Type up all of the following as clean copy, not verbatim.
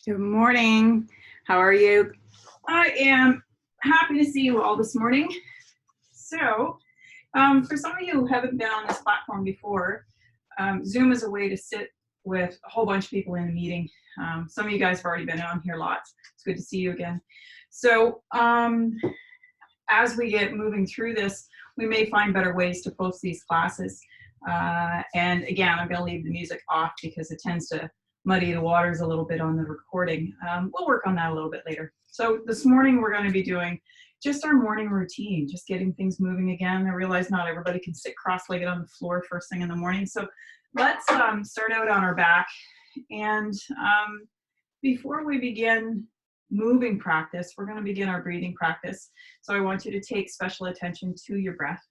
Good morning. How are you? I am happy to see you all this morning. So, for some of you who haven't been on this platform before, Zoom is a way to sit with a whole bunch of people in a meeting. Some of you guys have already been on here lots. It's good to see you again. So, as we get moving through this, we may find better ways to post these classes. And again, I'm going to leave the music off because it tends to muddy the waters a little bit on the recording. We'll work on that a little bit later. So this morning we're going to be doing just our morning routine, just getting things moving again. I realize not everybody can sit cross-legged on the floor first thing in the morning. So let's start out on our back. And before we begin moving practice, we're going to begin our breathing practice. So I want you to take special attention to your breath.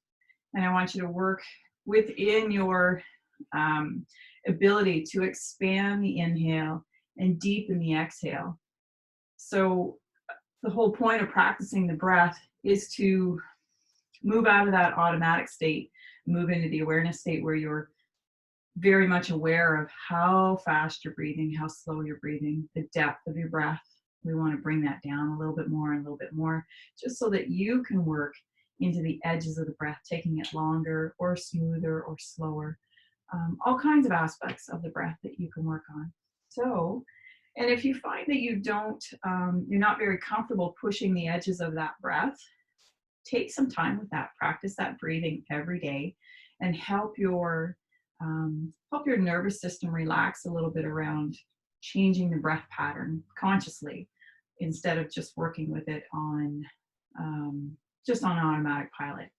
And I want you to work within your ability to expand the inhale and deepen the exhale. So the whole point of practicing the breath is to move out of that automatic state, move into the awareness state where you're very much aware of how fast you're breathing, how slow you're breathing, the depth of your breath. We want to bring that down a little bit more and a little bit more, just so that you can work into the edges of the breath, taking it longer or smoother or slower. All kinds of aspects of the breath that you can work on. So, and if you find that you don't, you're not very comfortable pushing the edges of that breath, take some time with that. Practice that breathing every day, and help your nervous system relax a little bit around changing the breath pattern consciously, instead of just working with it on just on automatic pilot.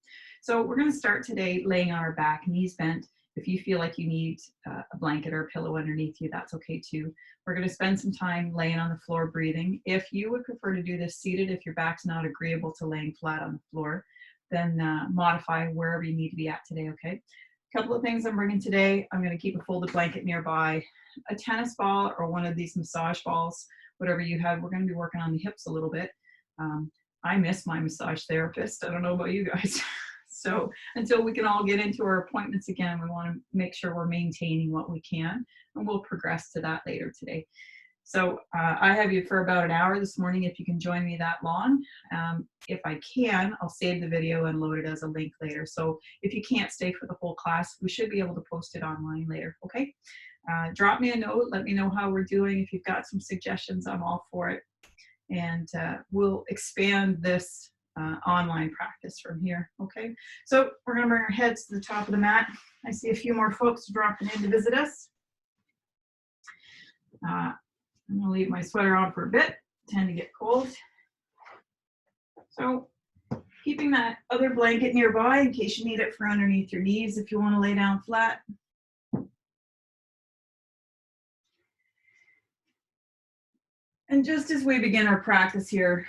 So we're going to start today laying on our back, knees bent. If you feel like you need a blanket or a pillow underneath you, that's okay too. We're going to spend some time laying on the floor breathing. If you would prefer to do this seated, if your back's not agreeable to laying flat on the floor, then modify wherever you need to be at today, okay? A couple of things I'm bringing today. I'm going to keep a folded blanket nearby, a tennis ball or one of these massage balls, whatever you have. We're going to be working on the hips a little bit. I miss my massage therapist. I don't know about you guys. So until we can all get into our appointments again, we want to make sure we're maintaining what we can, and we'll progress to that later today. So I have you for about an hour this morning if you can join me that long. If I can, I'll save the video and load it as a link later. So if you can't stay for the whole class, we should be able to post it online later, okay? Drop me a note, let me know how we're doing. If you've got some suggestions, I'm all for it. And we'll expand this online practice from here, okay? So we're gonna bring our heads to the top of the mat. I see a few more folks dropping in to visit us. I'm gonna leave my sweater on for a bit, tend to get cold. So keeping that other blanket nearby in case you need it for underneath your knees if you wanna lay down flat. And just as we begin our practice here,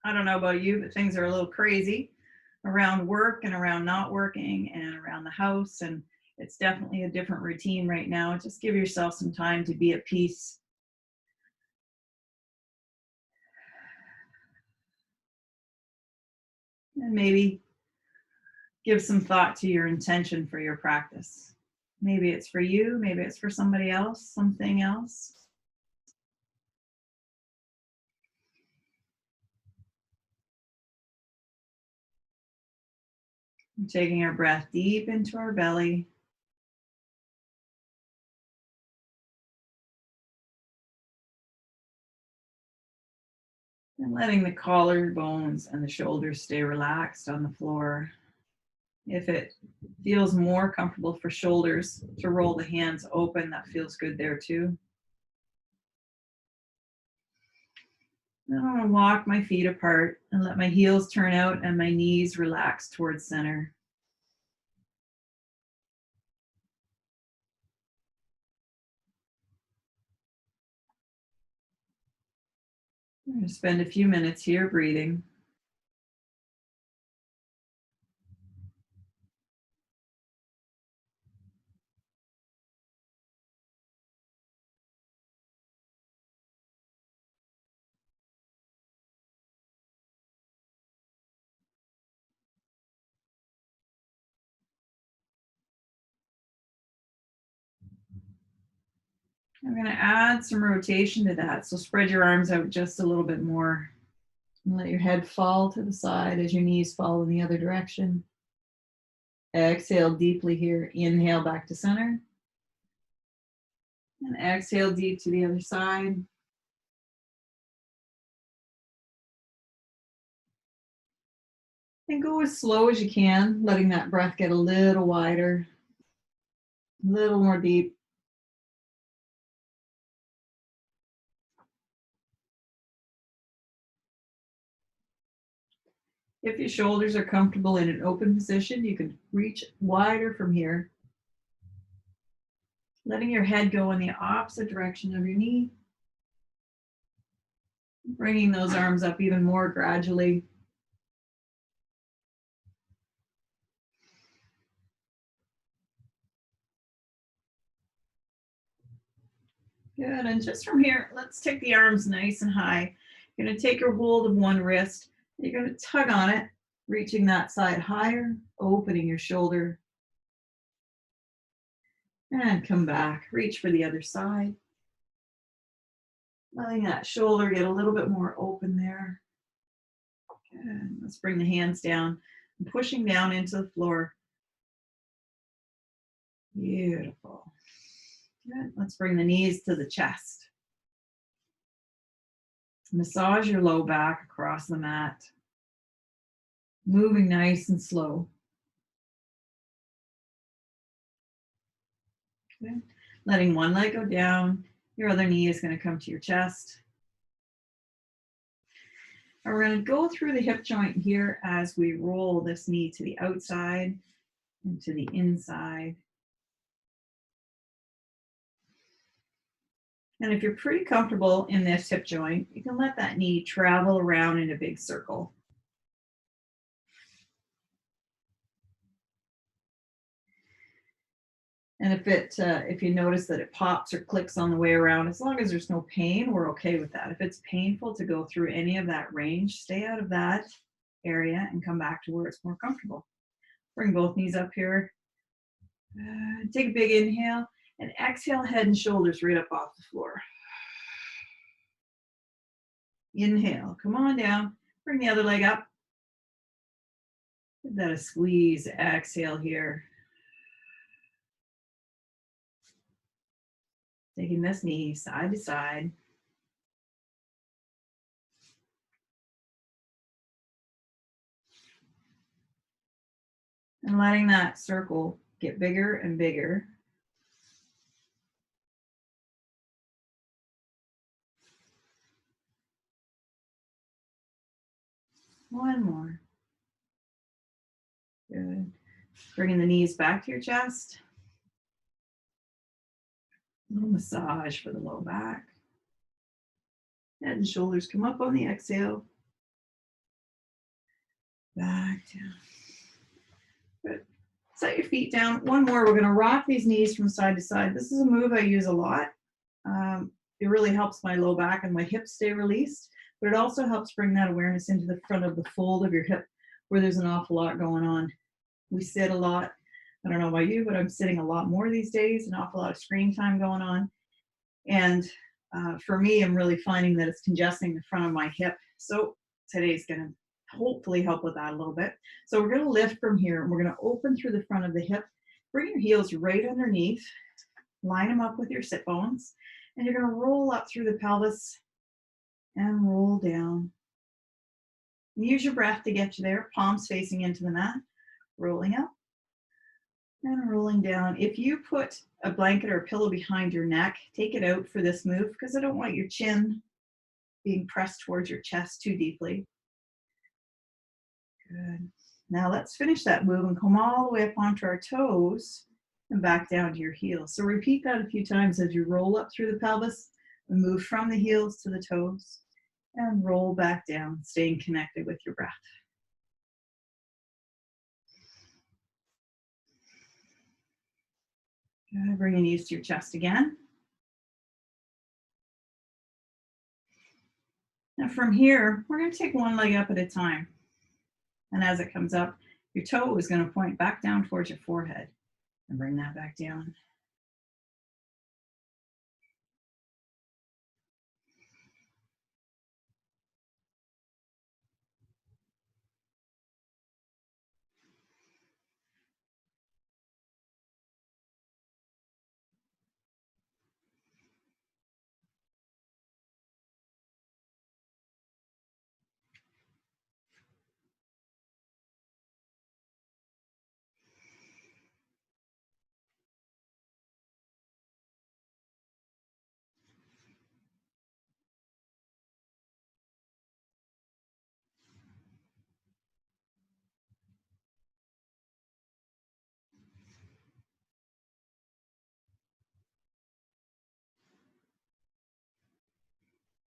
I don't know about you, but things are a little crazy around work and around not working and around the house. And it's definitely a different routine right now. Just give yourself some time to be at peace. And maybe give some thought to your intention for your practice. Maybe it's for you, maybe it's for somebody else, something else. Taking our breath deep into our belly. And letting the collarbones and the shoulders stay relaxed on the floor. If it feels more comfortable for shoulders to roll the hands open, that feels good there too. Then I'm going to walk my feet apart and let my heels turn out and my knees relax towards center. I'm going to spend a few minutes here breathing. I'm going to add some rotation to that. So spread your arms out just a little bit more. And let your head fall to the side as your knees fall in the other direction. Exhale deeply here. Inhale back to center. And exhale deep to the other side. And go as slow as you can, letting that breath get a little wider, a little more deep. If your shoulders are comfortable in an open position, you can reach wider from here. Letting your head go in the opposite direction of your knee. Bringing those arms up even more gradually. Good, and just from here, let's take the arms nice and high. You're gonna take your hold of one wrist. You're gonna tug on it, reaching that side higher, opening your shoulder. And come back, reach for the other side. Letting that shoulder get a little bit more open there. Good. Let's bring the hands down and pushing down into the floor. Beautiful. Good. Let's bring the knees to the chest. Massage your low back across the mat. Moving nice and slow. Good. Letting one leg go down. Your other knee is going to come to your chest. And we're going to go through the hip joint here as we roll this knee to the outside and to the inside. And if you're pretty comfortable in this hip joint, you can let that knee travel around in a big circle. And if you notice that it pops or clicks on the way around, as long as there's no pain, we're okay with that. If it's painful to go through any of that range, stay out of that area and come back to where it's more comfortable. Bring both knees up here. Take a big inhale and exhale, head and shoulders right up off the floor. Inhale, come on down. Bring the other leg up. Give that a squeeze. Exhale here. Taking this knee side to side. And letting that circle get bigger and bigger. One more. Good. Bringing the knees back to your chest. A little massage for the low back. Head and shoulders come up on the exhale. Back down. Good. Set your feet down. One more. We're going to rock these knees from side to side. This is a move I use a lot. It really helps my low back and my hips stay released, but it also helps bring that awareness into the front of the fold of your hip where there's an awful lot going on. We sit a lot. I don't know about you, but I'm sitting a lot more these days, an awful lot of screen time going on. And for me, I'm really finding that it's congesting the front of my hip. So today's going to hopefully help with that a little bit. So we're going to lift from here and we're going to open through the front of the hip. Bring your heels right underneath. Line them up with your sit bones. And you're going to roll up through the pelvis and roll down. Use your breath to get you there. Palms facing into the mat. Rolling up and rolling down. If you put a blanket or a pillow behind your neck, take it out for this move because I don't want your chin being pressed towards your chest too deeply. Good. Now let's finish that move and come all the way up onto our toes and back down to your heels. So repeat that a few times as you roll up through the pelvis and move from the heels to the toes and roll back down, staying connected with your breath. Good. Bring your knees to your chest again. Now from here, we're going to take one leg up at a time. And as it comes up, your toe is going to point back down towards your forehead and bring that back down.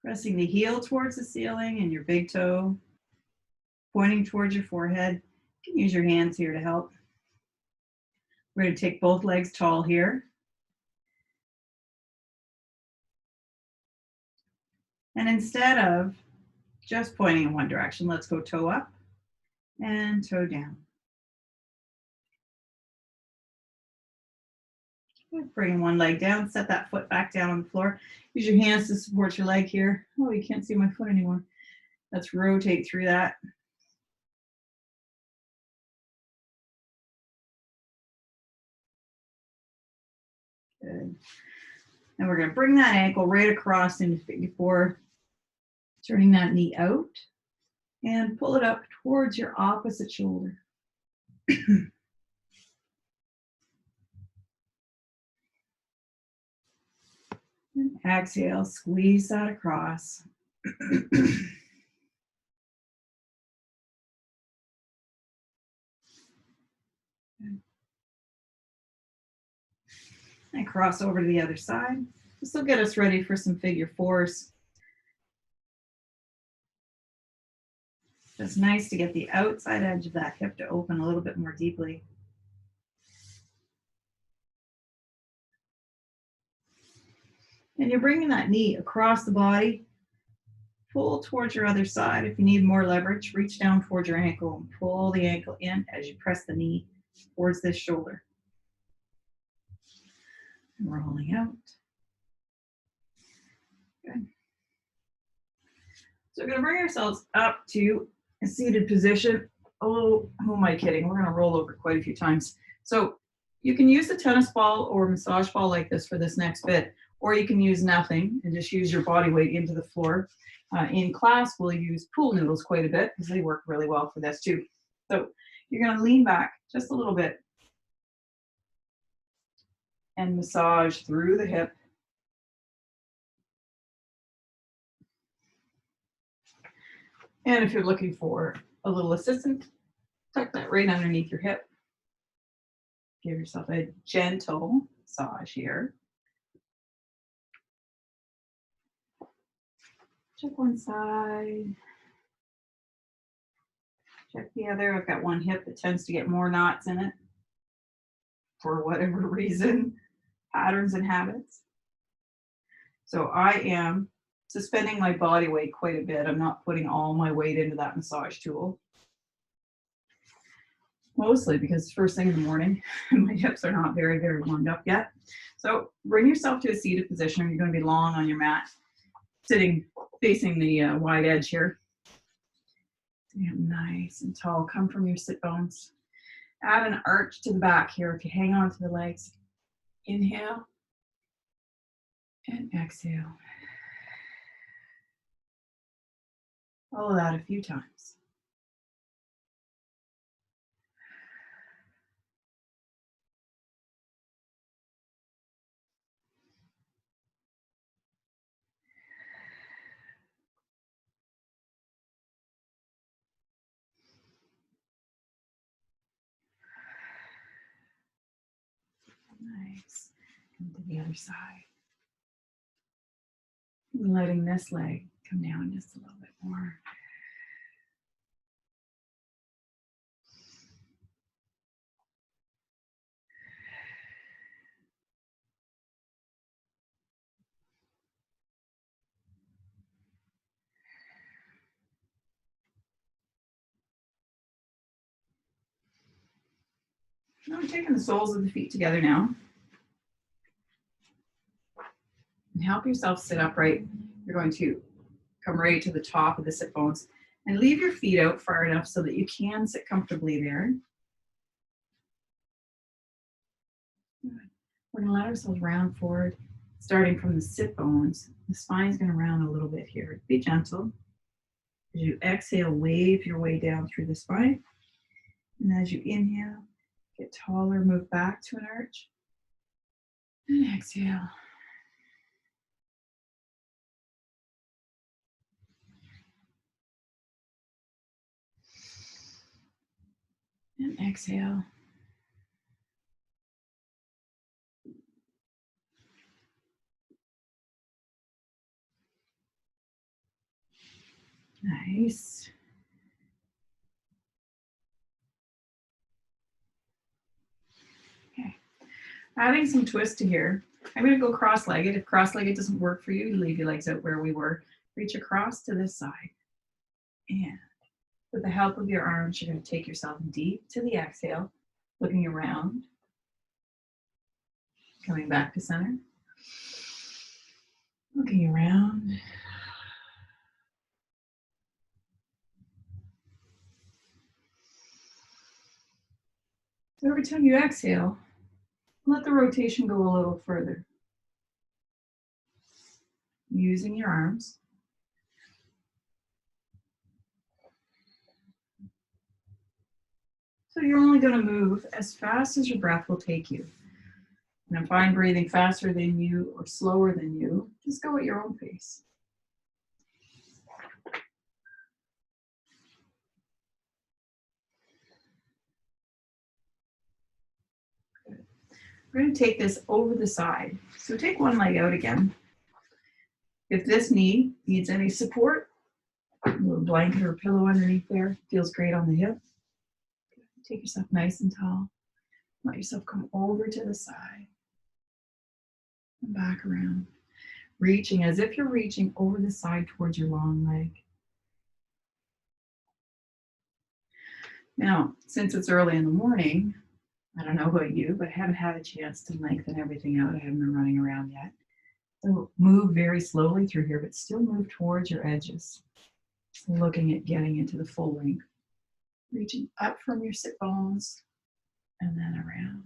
Pressing the heel towards the ceiling and your big toe pointing towards your forehead. You can use your hands here to help. We're going to take both legs tall here. And instead of just pointing in one direction, let's go toe up and toe down. Bring one leg down, set that foot back down on the floor. Use your hands to support your leg here. Oh, you can't see my foot anymore. Let's rotate through that. Good. And we're going to bring that ankle right across into figure four, turning that knee out and pull it up towards your opposite shoulder. And exhale, squeeze that across. And cross over to the other side. This will get us ready for some figure fours. It's nice to get the outside edge of that hip to open a little bit more deeply. And you're bringing that knee across the body. Pull towards your other side. If you need more leverage, reach down towards your ankle and pull the ankle in as you press the knee towards this shoulder. And rolling out. Good. So we're going to bring ourselves up to a seated position. Oh, who am I kidding? We're going to roll over quite a few times. So you can use a tennis ball or massage ball like this for this next bit, or you can use nothing and just use your body weight into the floor. In class, we'll use pool noodles quite a bit because they work really well for this too. So you're going to lean back just a little bit and massage through the hip. And if you're looking for a little assistance, tuck that right underneath your hip. Give yourself a gentle massage here. Check one side. Check the other. I've got one hip that tends to get more knots in it for whatever reason, patterns and habits. So I am suspending my body weight quite a bit. I'm not putting all my weight into that massage tool. Mostly because first thing in the morning, my hips are not very, very warmed up yet. So bring yourself to a seated position. You're going to be long on your mat, sitting facing the wide edge here. Yeah, nice and tall. Come from your sit bones. Add an arch to the back here if you hang on to the legs. Inhale and exhale. Follow that a few times. Nice. Come to the other side. Letting this leg come down just a little bit more. Now I'm taking the soles of the feet together now. And help yourself sit upright. You're going to come right to the top of the sit bones and leave your feet out far enough so that you can sit comfortably there. We're going to let ourselves round forward, starting from the sit bones. The spine's going to round a little bit here. Be gentle. As you exhale, wave your way down through the spine. And as you inhale, get taller, move back to an arch. And exhale. And exhale. Nice. Okay. Adding some twist to here. I'm going to go cross-legged. If cross-legged doesn't work for you, you leave your legs out where we were. Reach across to this side. And with the help of your arms, you're going to take yourself deep to the exhale, looking around, coming back to center, looking around. So every time you exhale, let the rotation go a little further. Using your arms. So you're only going to move as fast as your breath will take you. And if I'm breathing faster than you or slower than you, just go at your own pace. Good. We're going to take this over the side. So take one leg out again. If this knee needs any support, a little blanket or pillow underneath there feels great on the hip. Take yourself nice and tall. Let yourself come over to the side and back around. Reaching as if you're reaching over the side towards your long leg. Now, since it's early in the morning, I don't know about you, but I haven't had a chance to lengthen everything out. I haven't been running around yet. So move very slowly through here, but still move towards your edges. Looking at getting into the full length. Reaching up from your sit bones and then around.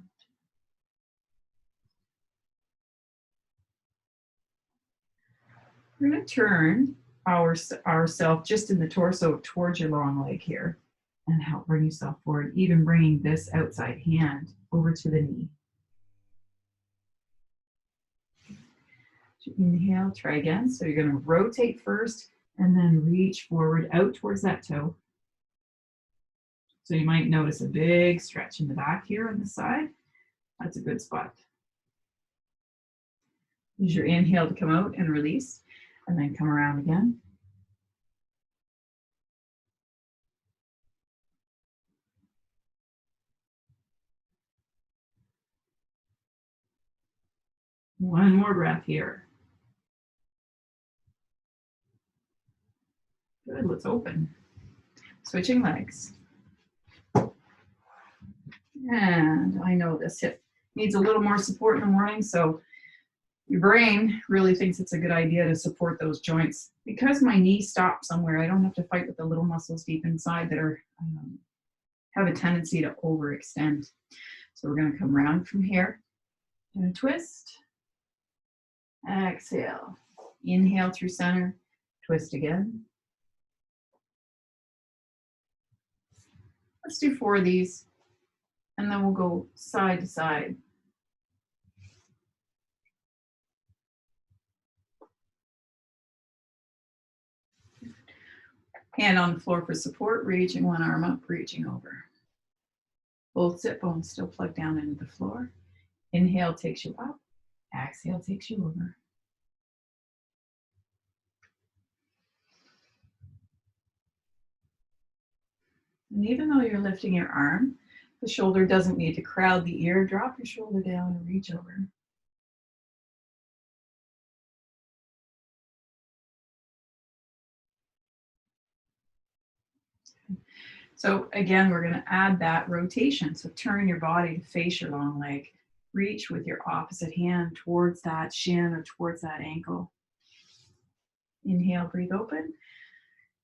We're going to turn ourselves just in the torso towards your long leg here and help bring yourself forward, even bringing this outside hand over to the knee. Inhale, try again. So you're going to rotate first and then reach forward out towards that toe. So you might notice a big stretch in the back here on the side. That's a good spot. Use your inhale to come out and release, and then come around again. One more breath here. Good, let's open. Switching legs. And I know this hip needs a little more support in the morning, so your brain really thinks it's a good idea to support those joints. Because my knee stops somewhere, I don't have to fight with the little muscles deep inside that are have a tendency to overextend. So we're going to come around from here. Going to twist. Exhale. Inhale through center. Twist again. Let's do 4 of these, and then we'll go side to side. Hand on the floor for support, reaching one arm up, reaching over. Both sit bones still plugged down into the floor. Inhale takes you up, exhale takes you over. And even though you're lifting your arm, the shoulder doesn't need to crowd the ear. Drop your shoulder down and reach over. So again, we're going to add that rotation. So turn your body to face your long leg. Reach with your opposite hand towards that shin or towards that ankle. Inhale, breathe open.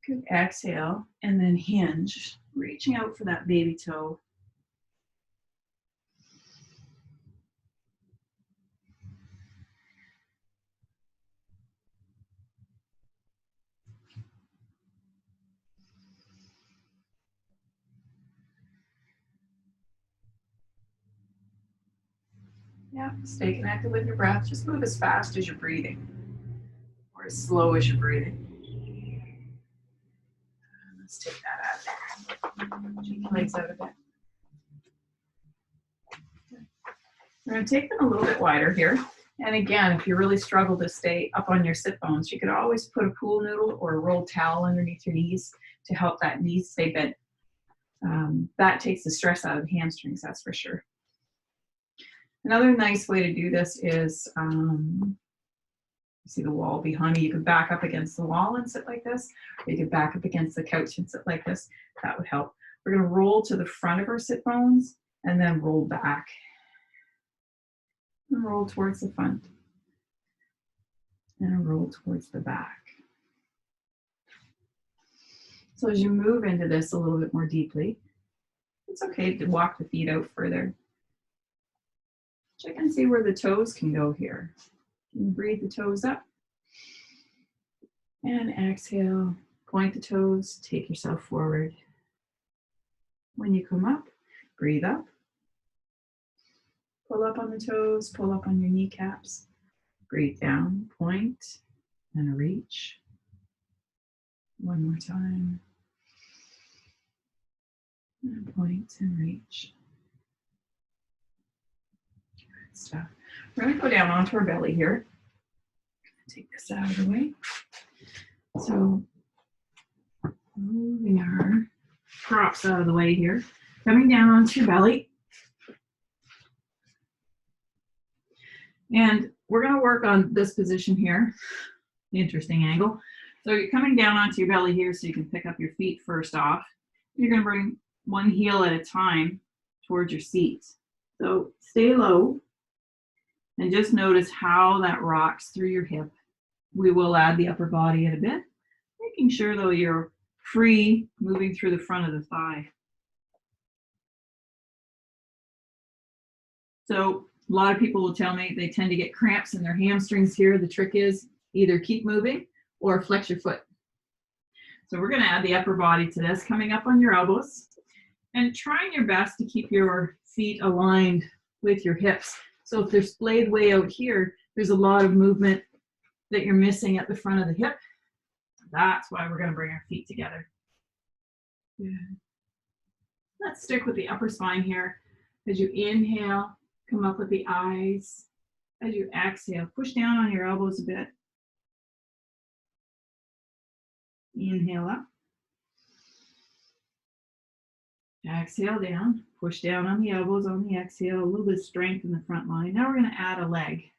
Good. Exhale, and then hinge, reaching out for that baby toe. Yeah, stay connected with your breath. Just move as fast as you're breathing, or as slow as you're breathing. Let's take that out there. Shake your legs out a bit. We're going to take them a little bit wider here, And again, if you really struggle to stay up on your sit bones, you could always put a pool noodle or a rolled towel underneath your knees to help that knee stay bent. That takes the stress out of the hamstrings, that's for sure. Another nice way to do this is, you see the wall behind me, you could back up against the wall and sit like this. Or you could back up against the couch and sit like this. That would help. We're going to roll to the front of our sit bones and then roll back. And roll towards the front. And roll towards the back. So as you move into this a little bit more deeply, it's okay to walk the feet out further. Check and see where the toes can go here. Can you breathe the toes up? And exhale, point the toes, take yourself forward. When you come up, breathe up. Pull up on the toes, pull up on your kneecaps. Breathe down, point, and reach. One more time. And point and reach. Good stuff. We're going to go down onto our belly here. Take this out of the way. So, moving our props out of the way here. Coming down onto your belly. And we're going to work on this position here. Interesting angle. So you're coming down onto your belly here so you can pick up your feet first off. You're going to bring one heel at a time towards your seat. So stay low and just notice how that rocks through your hip. We will add the upper body in a bit, making sure though you're free moving through the front of the thigh. So a lot of people will tell me they tend to get cramps in their hamstrings here. The trick is either keep moving or flex your foot. So we're going to add the upper body to this, coming up on your elbows and trying your best to keep your feet aligned with your hips. So if they're splayed way out here, there's a lot of movement that you're missing at the front of the hip. That's why we're going to bring our feet together. Good. Let's stick with the upper spine here. As you inhale, come up with the eyes. As you exhale, push down on your elbows a bit. Inhale up. Exhale down. Push down on the elbows on the exhale. A little bit of strength in the front line. Now we're going to add a leg.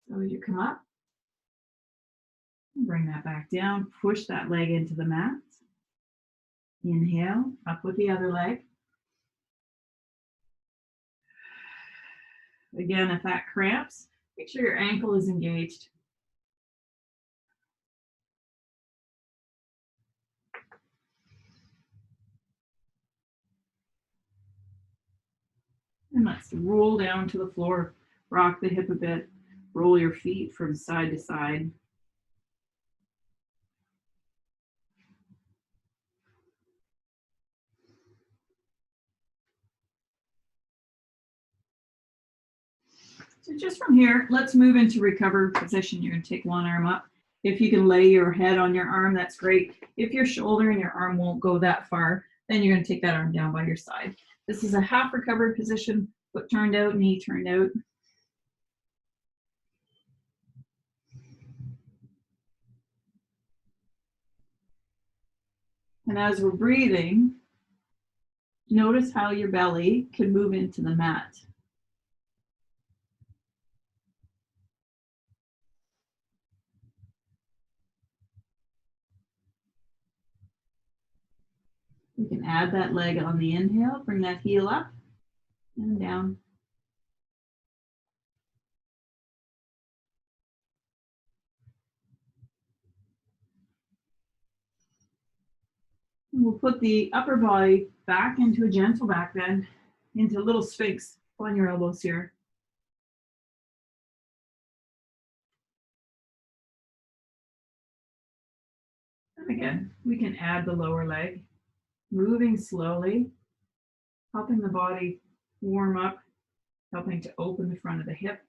So as you come up, bring that back down. Push that leg into the mat. Inhale, up with the other leg. Again, if that cramps, make sure your ankle is engaged. And let's roll down to the floor. Rock the hip a bit. Roll your feet from side to side. So just from here, let's move into recovered position. You're going to take one arm up. If you can lay your head on your arm, that's great. If your shoulder and your arm won't go that far, then you're going to take that arm down by your side. This is a half recovered position, foot turned out, knee turned out. And as we're breathing, notice how your belly can move into the mat. You can add that leg on the inhale, bring that heel up and down. And we'll put the upper body back into a gentle back bend, into a little sphinx on your elbows here. And again, we can add the lower leg, moving slowly, helping the body warm up, helping to open the front of the hip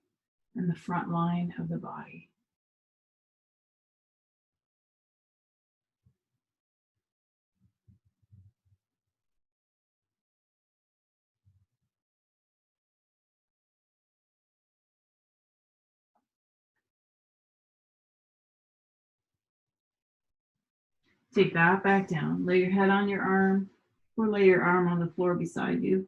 and the front line of the body. Take that back down. Lay your head on your arm or lay your arm on the floor beside you.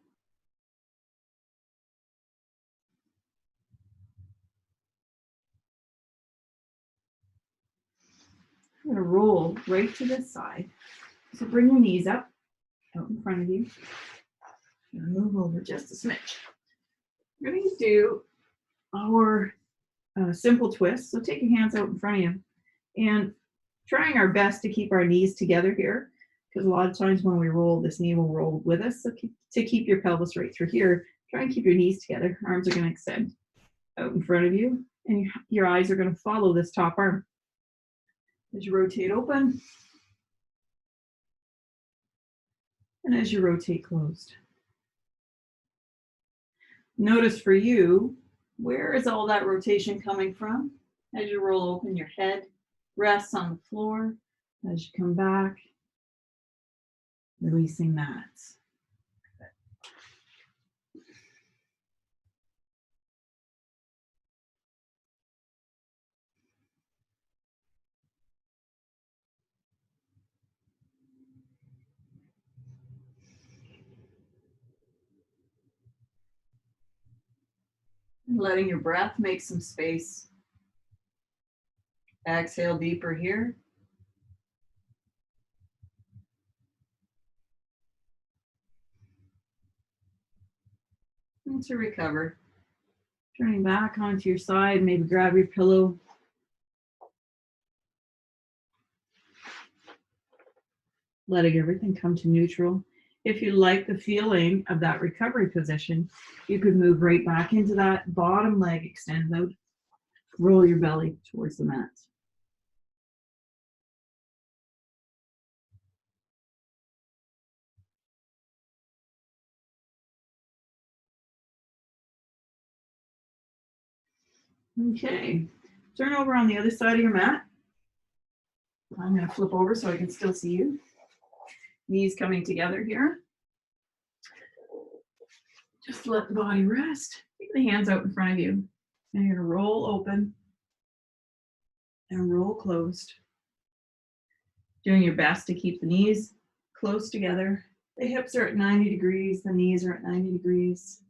I'm going to roll right to this side. So bring your knees up, out in front of you. I'm going to move over just a smidge. We're going to do our simple twist. So take your hands out in front of you and trying our best to keep our knees together here, because a lot of times when we roll, this knee will roll with us. So to keep your pelvis right through here, try and keep your knees together. Arms are going to extend out in front of you, and your eyes are going to follow this top arm. As you rotate open, and as you rotate closed. Notice for you, where is all that rotation coming from? As you roll open, your head rests on the floor. As you come back, releasing that. Letting your breath make some space. Exhale deeper here. And to recover. Turning back onto your side, maybe grab your pillow. Letting everything come to neutral. If you like the feeling of that recovery position, you could move right back into that. Bottom leg extends out. Roll your belly towards the mat. Okay, turn over on the other side of your mat. I'm going to flip over so I can still see you. Knees coming together here. Just let the body rest. Keep the hands out in front of you. And you're going to roll open and roll closed. Doing your best to keep the knees close together. The hips are at 90 degrees, the knees are at 90 degrees.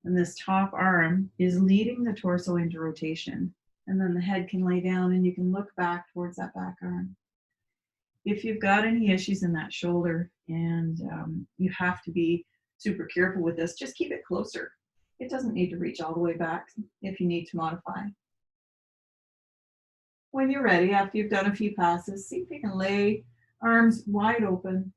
And this top arm is leading the torso into rotation. And then the head can lay down and you can look back towards that back arm. If you've got any issues in that shoulder and you have to be super careful with this, just keep it closer. It doesn't need to reach all the way back if you need to modify. When you're ready, after you've done a few passes, see if you can lay arms wide open.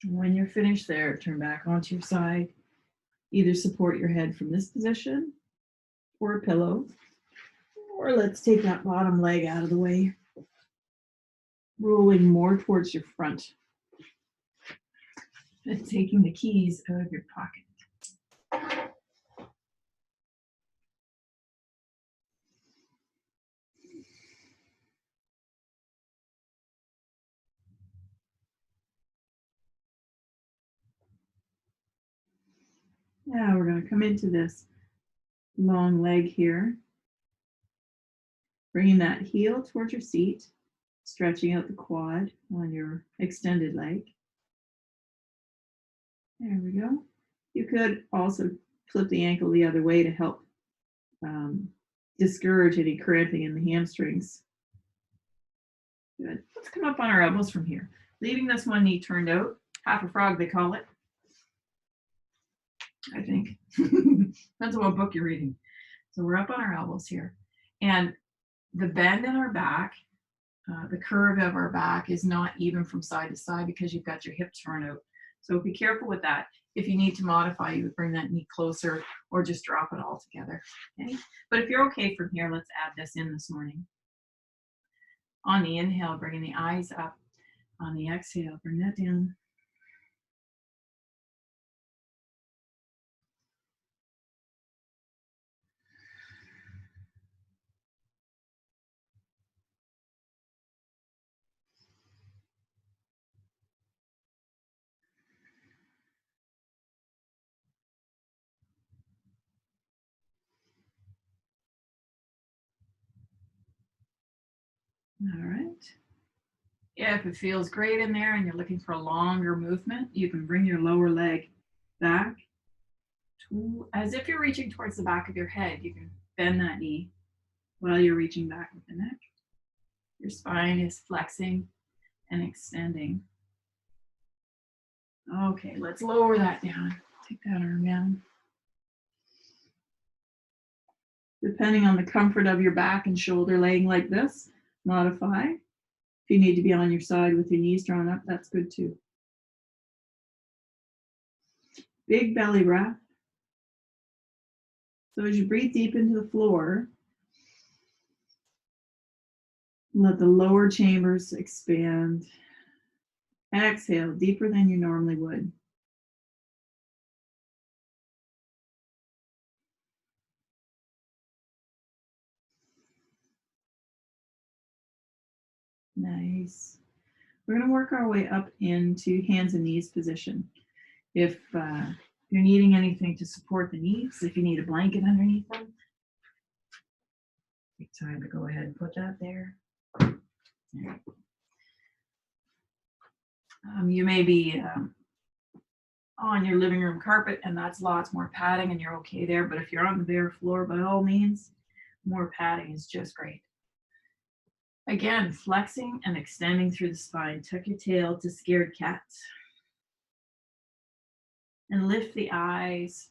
When you're finished there, turn back onto your side. Either support your head from this position or a pillow, or let's take that bottom leg out of the way, rolling more towards your front and taking the keys out of your pocket. Now we're going to come into this long leg here, bringing that heel towards your seat, stretching out the quad on your extended leg. There we go. You could also flip the ankle the other way to help discourage any cramping in the hamstrings. Good. Let's come up on our elbows from here. Leaving this one knee turned out, half a frog they call it, I think. Depends on what book you're reading. So we're up on our elbows here. And the bend in our back, the curve of our back is not even from side to side because you've got your hips thrown out. So be careful with that. If you need to modify, you would bring that knee closer or just drop it all together. Okay? But if you're okay from here, let's add this in this morning. On the inhale, bringing the eyes up, On the exhale, bring that down. All right. Yeah, if it feels great in there and you're looking for a longer movement, you can bring your lower leg back as if you're reaching towards the back of your head. You can bend that knee while you're reaching back with the neck. Your spine is flexing and extending. Okay, let's lower that down. Take that arm down. Depending on the comfort of your back and shoulder, laying like this, modify. If you need to be on your side with your knees drawn up, that's good too. Big belly breath. So as you breathe deep into the floor, let the lower chambers expand. Exhale deeper than you normally would. Nice. We're going to work our way up into hands and knees position. If you're needing anything to support the knees, if you need a blanket underneath them, take time to go ahead and put that there. You may be on your living room carpet and that's lots more padding and you're okay there, but if you're on the bare floor, by all means, more padding is just great. Again, flexing and extending through the spine. Tuck your tail to scared cat. And lift the eyes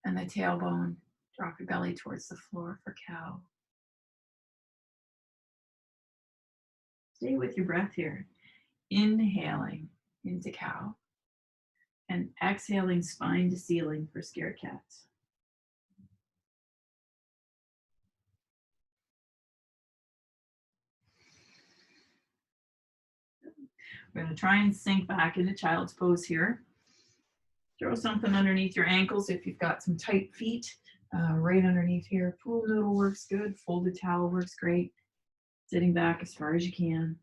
and the tailbone. Drop your belly towards the floor for cow. Stay with your breath here. Inhaling into cow. And exhaling spine to ceiling for scared cat. We're going to try and sink back into child's pose here. Throw something underneath your ankles if you've got some tight feet. Right underneath here. Pool noodle works good. Folded towel works great. Sitting back as far as you can.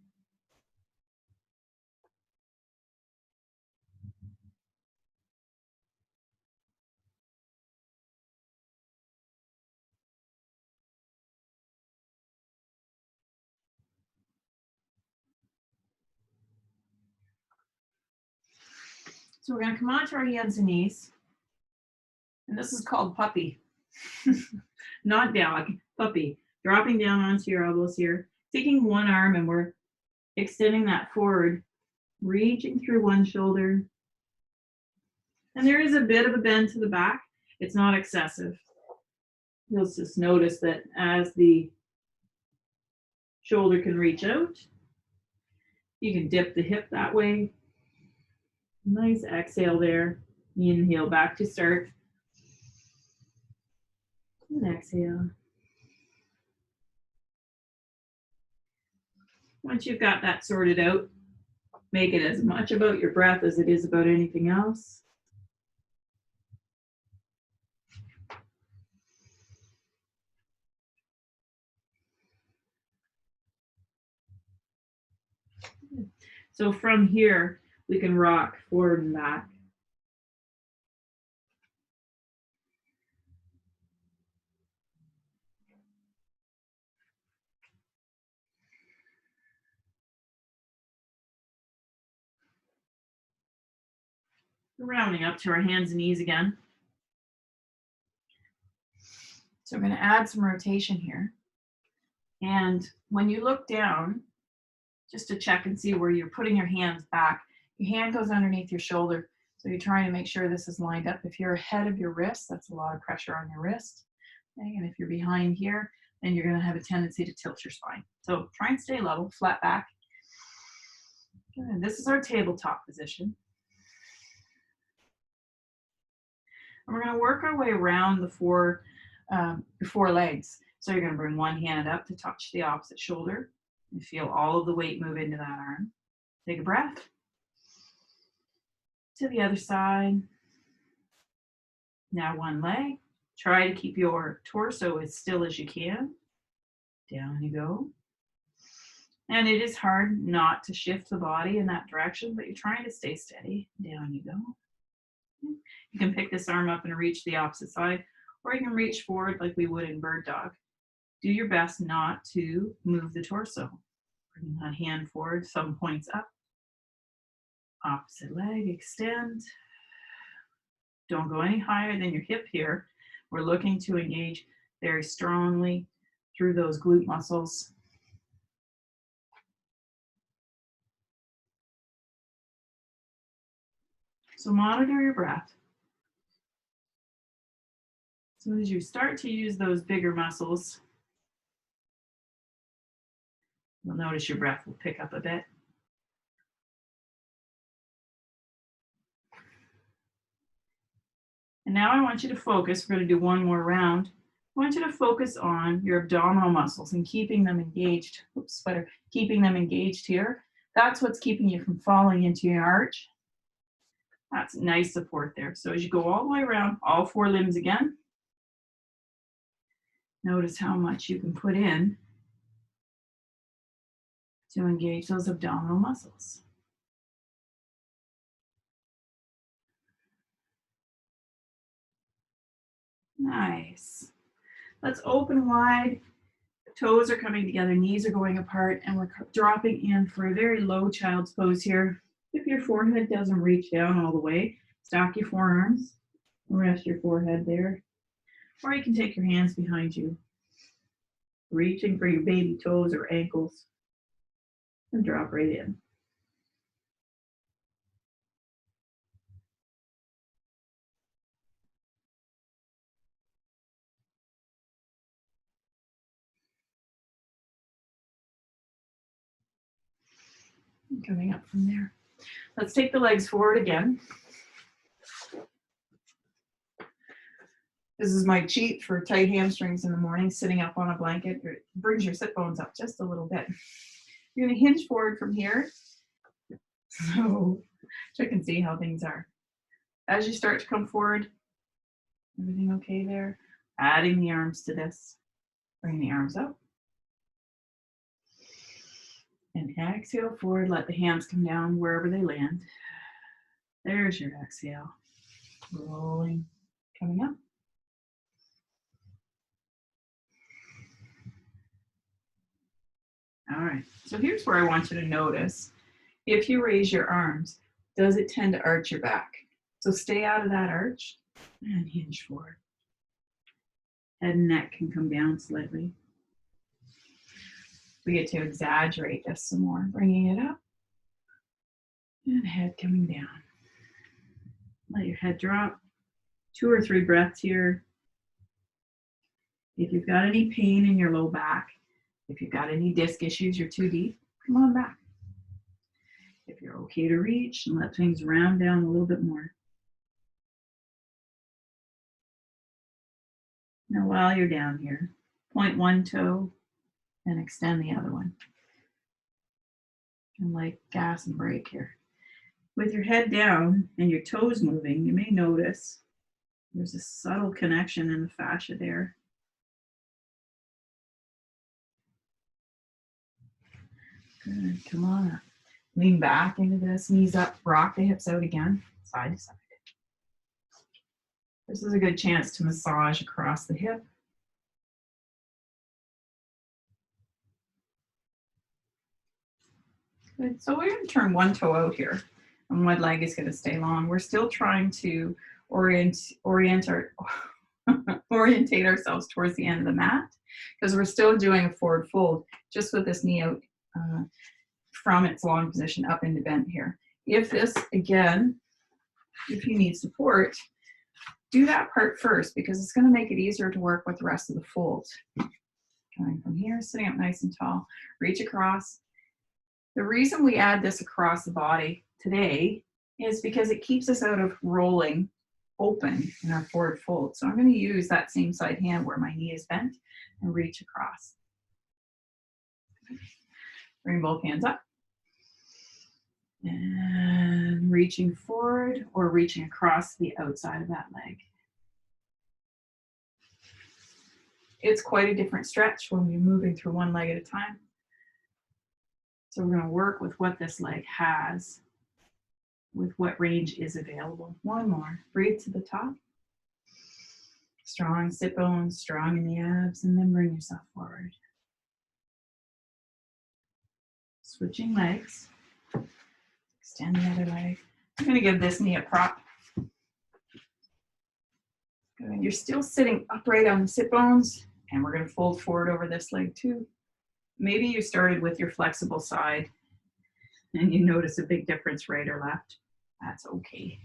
So we're going to come onto our hands and knees. And this is called puppy. Not dog, puppy. Dropping down onto your elbows here. Taking one arm and we're extending that forward. Reaching through one shoulder. And there is a bit of a bend to the back. It's not excessive. You'll just notice that as the shoulder can reach out, you can dip the hip that way. Nice exhale there. Inhale back to start. And exhale. Once you've got that sorted out, make it as much about your breath as it is about anything else. So from here, we can rock forward and back. Rounding up to our hands and knees again. So we're going to add some rotation here. And when you look down, just to check and see where you're putting your hands back, your hand goes underneath your shoulder. So you're trying to make sure this is lined up. If you're ahead of your wrist, that's a lot of pressure on your wrist. Okay? And if you're behind here, then you're going to have a tendency to tilt your spine. So try and stay level, flat back. And this is our tabletop position. And we're going to work our way around the four legs. So you're going to bring one hand up to touch the opposite shoulder and feel all of the weight move into that arm. Take a breath. To the other side. Now one leg. Try to keep your torso as still as you can. Down you go. And it is hard not to shift the body in that direction, but you're trying to stay steady. Down you go. You can pick this arm up and reach the opposite side, or you can reach forward like we would in bird dog. Do your best not to move the torso. Bring that hand forward, thumb points up. Opposite leg, extend. Don't go any higher than your hip here. We're looking to engage very strongly through those glute muscles. So monitor your breath. So as you start to use those bigger muscles, you'll notice your breath will pick up a bit. And now I want you to focus, we're going to do one more round. I want you to focus on your abdominal muscles and keeping them engaged. Oops, better, keeping them engaged here. That's what's keeping you from falling into your arch. That's nice support there. So as you go all the way around, all four limbs again, notice how much you can put in to engage those abdominal muscles. Nice. Let's open wide. Toes are coming together, knees are going apart, and we're dropping in for a very low child's pose here. If your forehead doesn't reach down all the way, stack your forearms, rest your forehead there. Or you can take your hands behind you, reaching for your baby toes or ankles, and drop right in. And coming up from there. Let's take the legs forward again. This is my cheat for tight hamstrings in the morning, sitting up on a blanket. It brings your sit bones up just a little bit. You're going to hinge forward from here. So check and see how things are. As you start to come forward, everything okay there? Adding the arms to this. Bring the arms up. And exhale forward. Let the hands come down wherever they land. There's your exhale. Rolling, coming up. All right, so here's where I want you to notice. If you raise your arms, does it tend to arch your back? So stay out of that arch and hinge forward. Head and neck can come down slightly. We get to exaggerate this some more, bringing it up and head coming down. Let your head drop. 2 or 3 breaths here. If you've got any pain in your low back, if you've got any disc issues, you're too deep, come on back. If you're okay to reach, and let things round down a little bit more. Now while you're down here, point one toe and extend the other one. And like gas and brake here. With your head down and your toes moving, you may notice there's a subtle connection in the fascia there. Good, come on up. Lean back into this, knees up, rock the hips out again, side to side. This is a good chance to massage across the hip. Good, so we're going to turn one toe out here, and one leg is going to stay long. We're still trying to orientate ourselves towards the end of the mat, because we're still doing a forward fold, just with this knee out from its long position up into bend here. If this, again, if you need support, do that part first, because it's going to make it easier to work with the rest of the fold. Coming from here, sitting up nice and tall, reach across. The reason we add this across the body today is because it keeps us out of rolling open in our forward fold. So I'm going to use that same side hand where my knee is bent and reach across. Bring both hands up. And reaching forward or reaching across the outside of that leg. It's quite a different stretch when you're moving through one leg at a time. So we're going to work with what this leg has, with what range is available. One more. Breathe to the top. Strong sit bones, strong in the abs, and then bring yourself forward. Switching legs. Extend the other leg. I'm going to give this knee a prop. Good. You're still sitting upright on the sit bones, and we're going to fold forward over this leg too. Maybe you started with your flexible side and you notice a big difference right or left. That's okay.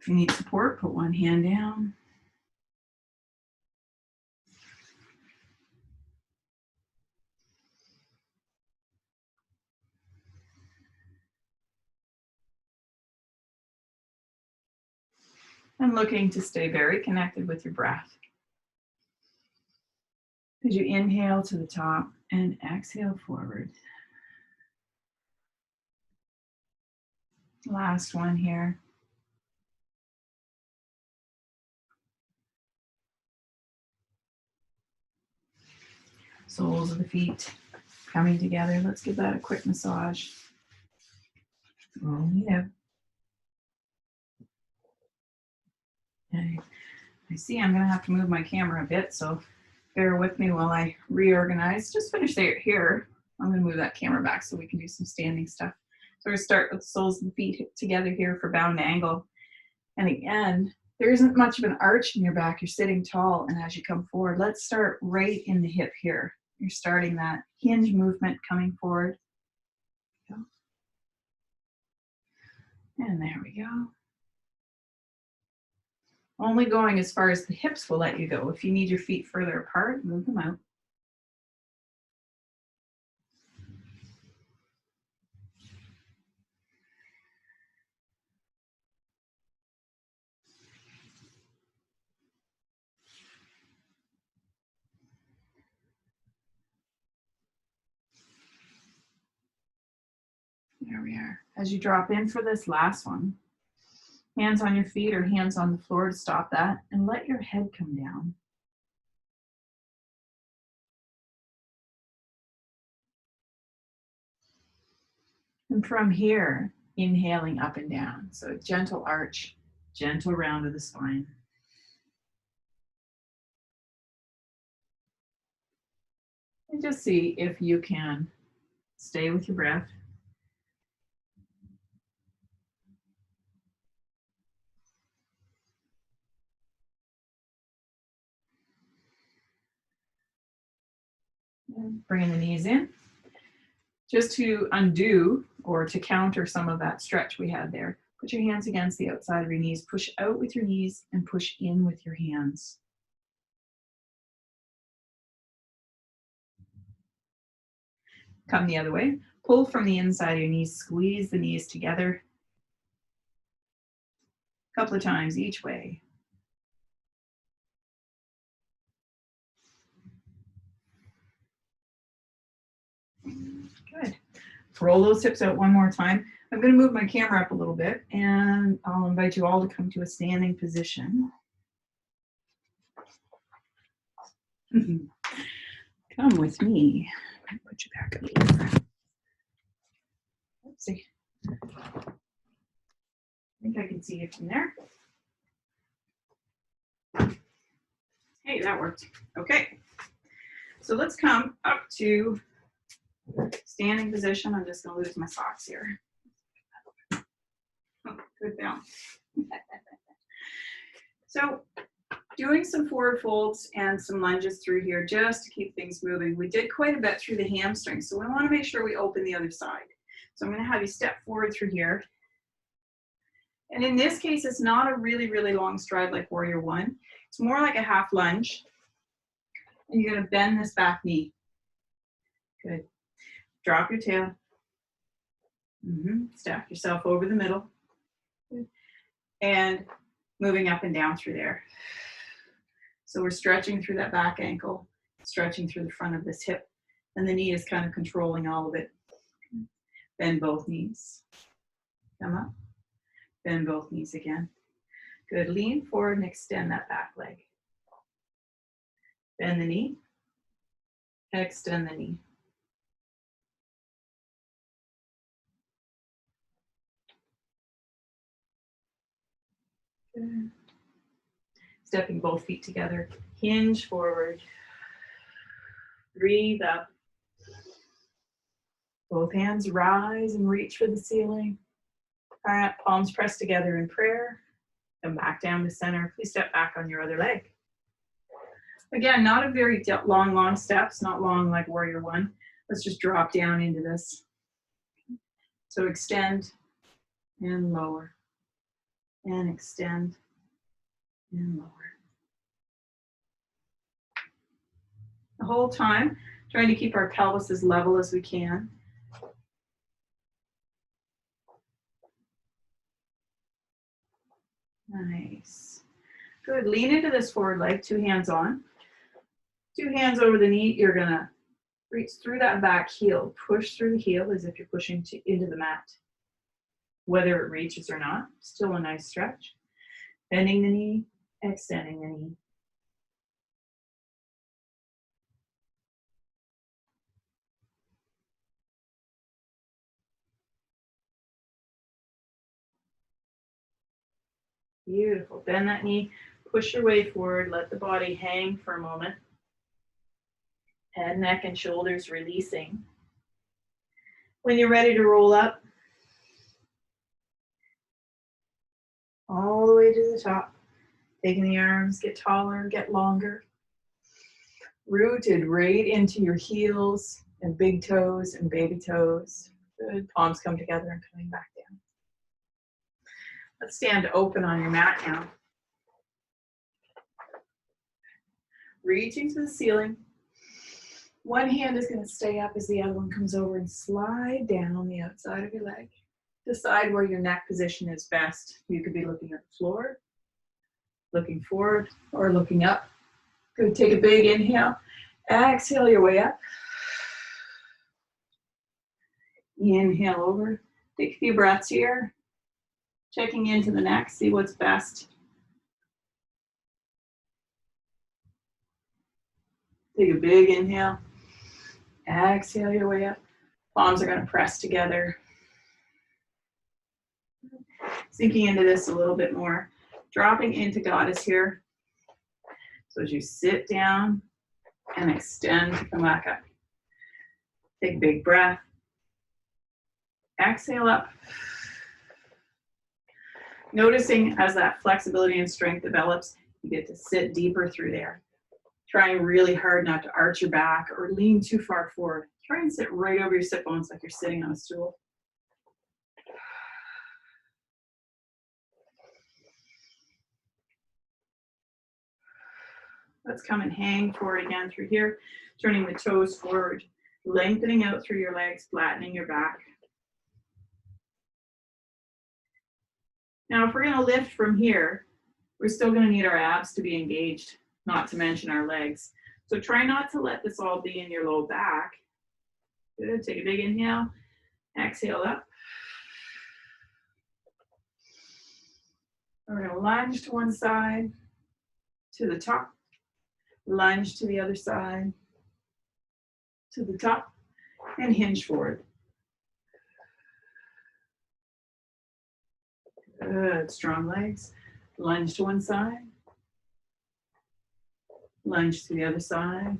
If you need support, put one hand down. And looking to stay very connected with your breath. As you inhale to the top and exhale forward. Last one here. Soles of the feet coming together. Let's give that a quick massage. Rolling it out. Okay. I see I'm going to have to move my camera a bit, so bear with me while I reorganize. Just finish here. I'm going to move that camera back so we can do some standing stuff. So we're going to start with the soles of the feet together here for bound angle. And again, there isn't much of an arch in your back. You're sitting tall, and as you come forward, let's start right in the hip here. You're starting that hinge movement coming forward. And there we go. Only going as far as the hips will let you go. If you need your feet further apart, move them out. There we are. As you drop in for this last one, hands on your feet or hands on the floor to stop that, and let your head come down. And from here, inhaling up and down. So gentle arch, gentle round of the spine. And just see if you can stay with your breath. And bringing the knees in. Just to undo or to counter some of that stretch we had there, put your hands against the outside of your knees, push out with your knees and push in with your hands. Come the other way, pull from the inside of your knees, squeeze the knees together. A couple of times each way. Good. Roll those hips out one more time. I'm going to move my camera up a little bit, and I'll invite you all to come to a standing position. Come with me. I'll put you back up here. Let's see. I think I can see you from there. Hey, that worked. Okay. So let's come up to standing position. I'm just going to lose my socks here. Oh, good down. So doing some forward folds and some lunges through here just to keep things moving. We did quite a bit through the hamstrings, so we want to make sure we open the other side. So I'm going to have you step forward through here. And in this case, it's not a really, really long stride like Warrior One. It's more like a half lunge. And you're going to bend this back knee. Good. Drop your tail. Stack yourself over the middle. Good. And moving up and down through there. So we're stretching through that back ankle, stretching through the front of this hip. And the knee is kind of controlling all of it. Bend both knees. Come up. Bend both knees again. Good. Lean forward and extend that back leg. Bend the knee. Extend the knee. Good. Stepping both feet together. Hinge forward. Breathe up. Both hands rise and reach for the ceiling. All right, palms pressed together in prayer. Come back down to center. Please step back on your other leg. Again, not a very long steps, not long like warrior one. Let's just drop down into this. So extend and lower. And extend and lower. The whole time, trying to keep our pelvis as level as we can. Nice. Good. Lean into this forward leg, 2 hands on. 2 hands over the knee. You're going to reach through that back heel. Push through the heel as if you're pushing into the mat. Whether it reaches or not, still a nice stretch. Bending the knee, extending the knee. Beautiful. Bend that knee, push your way forward, let the body hang for a moment. Head, neck, and shoulders releasing. When you're ready to roll up, all the way to the top. Taking the arms, get taller, get longer. Rooted right into your heels and big toes and baby toes. Good. Palms come together and coming back down. Let's stand open on your mat now. Reaching to the ceiling. One hand is going to stay up as the other one comes over and slide down the outside of your leg. Decide where your neck position is best. You could be looking at the floor, looking forward, or looking up. Good. Take a big inhale. Exhale your way up. Inhale over. Take a few breaths here. Checking into the neck, see what's best. Take a big inhale. Exhale your way up. Palms are going to press together. Sinking into this a little bit more. Dropping into goddess here. So as you sit down and extend, come back up. Take a big breath. Exhale up. Noticing as that flexibility and strength develops, you get to sit deeper through there. Trying really hard not to arch your back or lean too far forward. Try and sit right over your sit bones like you're sitting on a stool. Let's come and hang forward again through here, turning the toes forward, lengthening out through your legs, flattening your back. Now, if we're going to lift from here, we're still going to need our abs to be engaged, not to mention our legs. So try not to let this all be in your low back. Good. Take a big inhale. Exhale up. We're going to lunge to one side, to the top. Lunge to the other side, to the top, and hinge forward. Good. Strong legs. Lunge to one side. Lunge to the other side.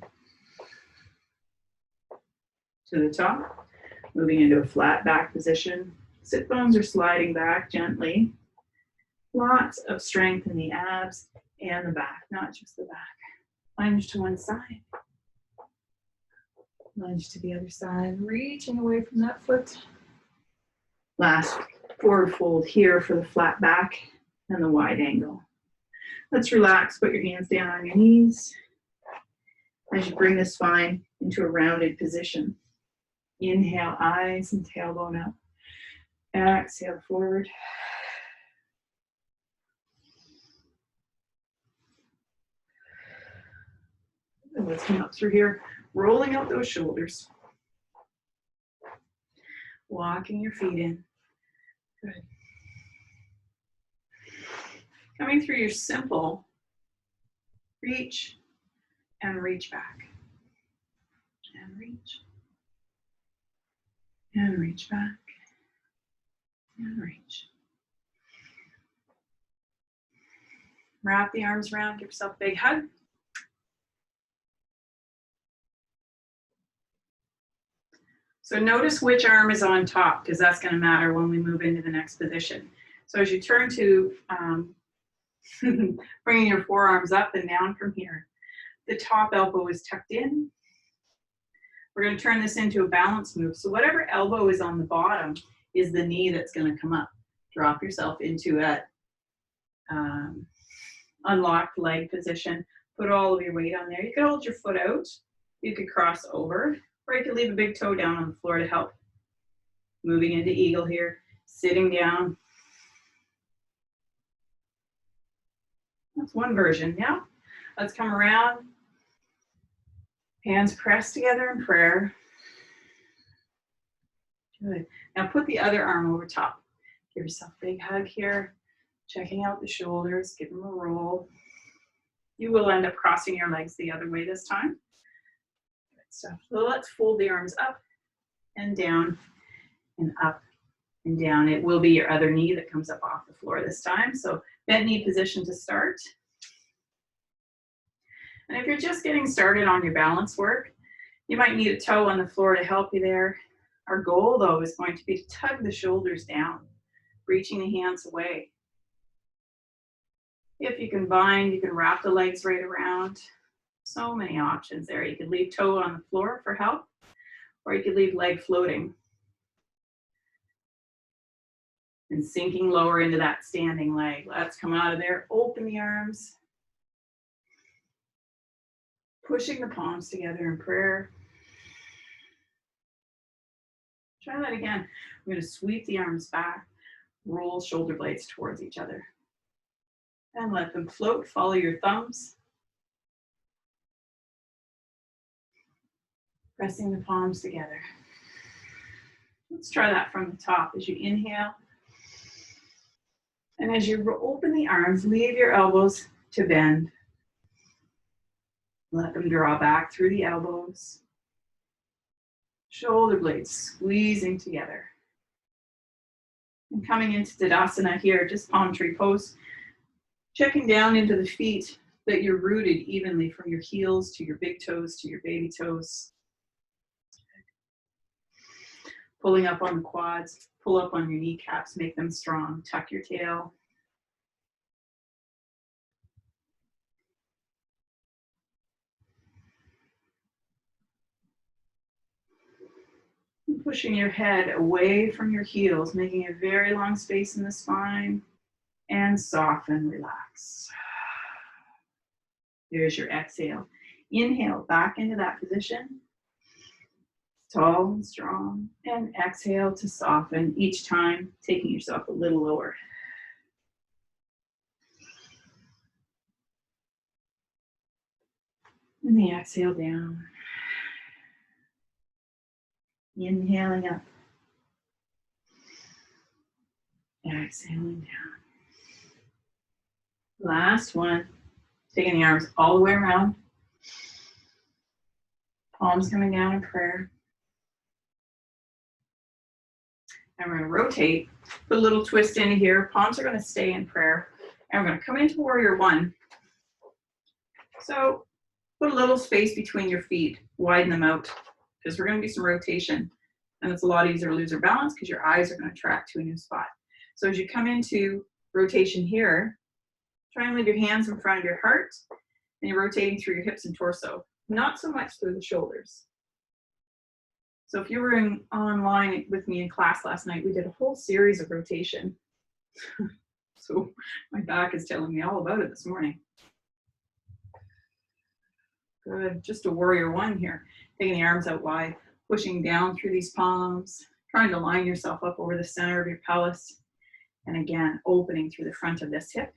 To the top. Moving into a flat back position. Sit bones are sliding back gently. Lots of strength in the abs and the back, not just the back. Lunge to one side. Lunge to the other side. Reaching away from that foot. Last forward fold here for the flat back and the wide angle. Let's relax. Put your hands down on your knees as you bring the spine into a rounded position. Inhale, eyes and tailbone up. Exhale, forward. And let's come up through here. rolling out those shoulders. Walking your feet in. Good. Coming through your simple reach and reach back. And reach. And reach back. And reach. Wrap the arms around, give yourself a big hug. So notice which arm is on top, because that's going to matter when we move into the next position. So as you turn to bringing your forearms up and down from here, the top elbow is tucked in. We're going to turn this into a balance move. So whatever elbow is on the bottom is the knee that's going to come up. Drop yourself into a unlocked leg position. Put all of your weight on there. You could hold your foot out. You could cross over. Or you could leave a big toe down on the floor to help. Moving into eagle here, sitting down. That's one version. Now, let's come around. Hands pressed together in prayer. Good. Now put the other arm over top. Give yourself a big hug here. Checking out the shoulders. Give them a roll. You will end up crossing your legs the other way this time. So let's fold the arms up and down and up and down. It will be your other knee that comes up off the floor this time. So bent knee position to start. And if you're just getting started on your balance work, you might need a toe on the floor to help you there. Our goal though is going to be to tug the shoulders down, reaching the hands away. If you can bind, you can wrap the legs right around. So many options there. You could leave toe on the floor for help, or you could leave leg floating and sinking lower into that standing leg. Let's come out of there. Open the arms. Pushing the palms together in prayer. Try that again. I'm going to sweep the arms back, roll shoulder blades towards each other, and let them float. Follow your thumbs. Pressing the palms together. Let's try that from the top as you inhale. And as you open the arms, leave your elbows to bend. Let them draw back through the elbows. Shoulder blades squeezing together. And coming into Tadasana here, just palm tree pose. Checking down into the feet that you're rooted evenly from your heels to your big toes to your baby toes. Pulling up on the quads, pull up on your kneecaps, make them strong. Tuck your tail. And pushing your head away from your heels, making a very long space in the spine. And soften, relax. There's your exhale. Inhale back into that position. Tall and strong, and exhale to soften, each time taking yourself a little lower. And the exhale down. Inhaling up. Exhaling down. Last one. Taking the arms all the way around. Palms coming down in prayer. And we're going to rotate, put a little twist into here. Palms are going to stay in prayer. And we're going to come into warrior one. So put a little space between your feet. Widen them out, because we're going to do some rotation. And it's a lot easier to lose your balance because your eyes are going to track to a new spot. So as you come into rotation here, try and leave your hands in front of your heart. And you're rotating through your hips and torso. Not so much through the shoulders. So if you were online with me in class last night, we did a whole series of rotation. So my back is telling me all about it this morning. Good, just a warrior one here. Taking the arms out wide, pushing down through these palms, trying to line yourself up over the center of your pelvis. And again, opening through the front of this hip.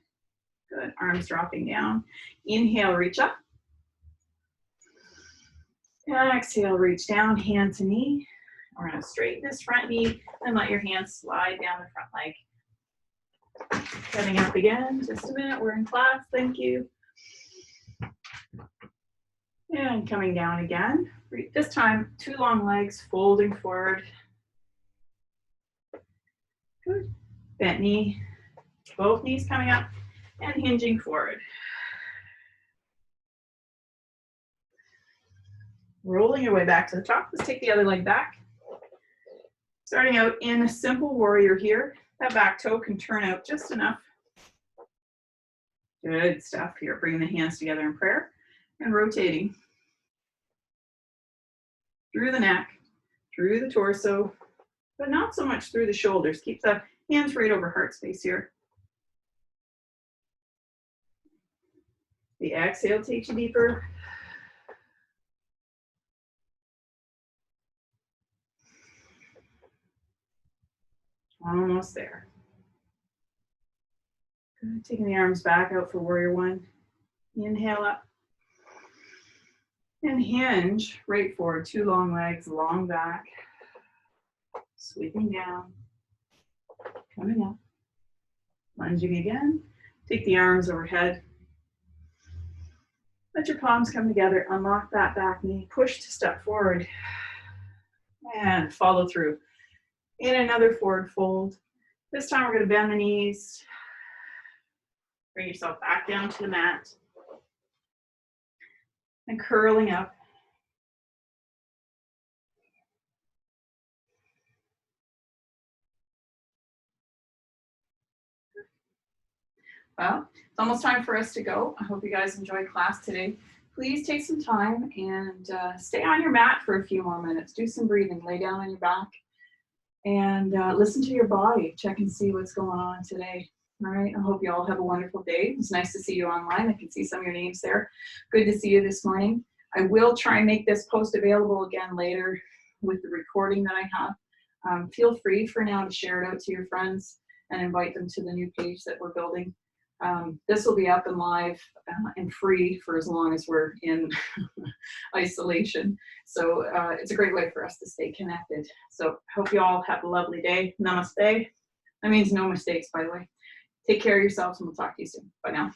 Good, arms dropping down. Inhale, reach up. Exhale, reach down, hand to knee. We're gonna straighten this front knee and let your hands slide down the front leg. Coming up again, just a minute, we're in class, thank you. And coming down again. This time, two long legs, folding forward. Good. Bent knee, both knees coming up and hinging forward. Rolling your way back to the top. Let's take the other leg back. Starting out in a simple warrior here. That back toe can turn out just enough. Good stuff here. Bringing the hands together in prayer and rotating through the neck, through the torso, but not so much through the shoulders. Keep the hands right over heart space here. The exhale takes you deeper. Almost there. Good. Taking the arms back out for warrior one. Inhale up. And hinge right forward. Two long legs, long back. Sweeping down. Coming up. Lunging again. Take the arms overhead. Let your palms come together. Unlock that back knee. Push to step forward. And follow through. In another forward fold. This time we're going to bend the knees. Bring yourself back down to the mat. And curling up. Well, it's almost time for us to go. I hope you guys enjoyed class today. Please take some time and stay on your mat for a few more minutes. Do some breathing. Lay down on your back and listen to your body. Check and see what's going on today. All right. I hope you all have a wonderful day. It's nice to see you online. I can see some of your names there. Good to see you this morning. I will try and make this post available again later with the recording that I have. Feel free for now to share it out to your friends and invite them to the new page that we're building. This will be up and live and free for as long as we're in isolation. So it's a great way for us to stay connected. So hope you all have a lovely day. Namaste. That means no mistakes, by the way. Take care of yourselves and we'll talk to you soon. Bye now.